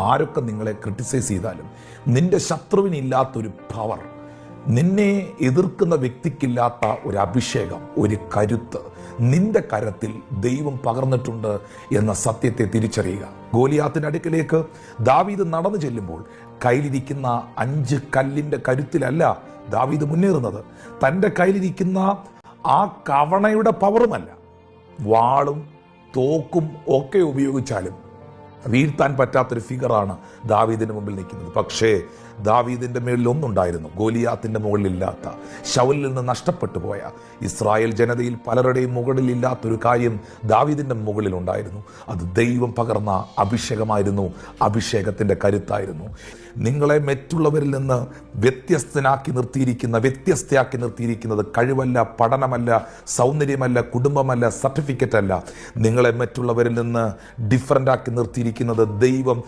ആരൊക്കെ നിങ്ങളെ ക്രിട്ടിസൈസ് ചെയ്താലും നിന്റെ ശത്രുവിനില്ലാത്തൊരു പവർ, നിന്നെ എതിർക്കുന്ന വ്യക്തിക്കില്ലാത്ത ഒരു അഭിഷേകം, ഒരു കരുത്ത് നിന്റെ കരത്തിൽ ദൈവം പകർന്നിട്ടുണ്ട് എന്ന സത്യത്തെ തിരിച്ചറിയുക. ഗോലിയാത്തിന്റെ അടുക്കലേക്ക് ദാവീദ് നടന്നു ചെല്ലുമ്പോൾ കയ്യിലിരിക്കുന്ന 5 കല്ലിൻ്റെ കരുത്തിലല്ല ദാവീദ് മുന്നേറുന്നത്. തൻ്റെ കയ്യിലിരിക്കുന്ന ആ കവണയുടെ പവറുമല്ല, വാളും തോക്കും ഒക്കെ ഉപയോഗിച്ചാലും വീഴ്ത്താൻ പറ്റാത്തൊരു ഫിഗറാണ് ദാവീദിന് മുമ്പിൽ നിൽക്കുന്നത്. പക്ഷേ ദാവീദിൻ്റെ മേളിൽ ഒന്നുണ്ടായിരുന്നു, ഗോലിയാത്തിൻ്റെ മുകളിലില്ലാത്ത, ശൗലിൽ നിന്ന് നഷ്ടപ്പെട്ടു പോയ ഇസ്രായേൽ ജനതയിൽ പലരുടെയും മുകളിലില്ലാത്തൊരു കാര്യം ദാവീദിൻ്റെ മുകളിലുണ്ടായിരുന്നു. അത് ദൈവം പകർന്ന അഭിഷേകമായിരുന്നു, അഭിഷേകത്തിൻ്റെ കരുത്തായിരുന്നു. നിങ്ങളെ മറ്റുള്ളവരിൽ നിന്ന് വ്യത്യസ്തയാക്കി നിർത്തിയിരിക്കുന്നത് കഴിവല്ല, പഠനമല്ല, സൗന്ദര്യമല്ല, കുടുംബമല്ല, സർട്ടിഫിക്കറ്റ് അല്ല. നിങ്ങളെ മറ്റുള്ളവരിൽ നിന്ന് ഡിഫറൻ്റ് ആക്കി നിർത്തിയിരിക്കുന്നത് ദൈവം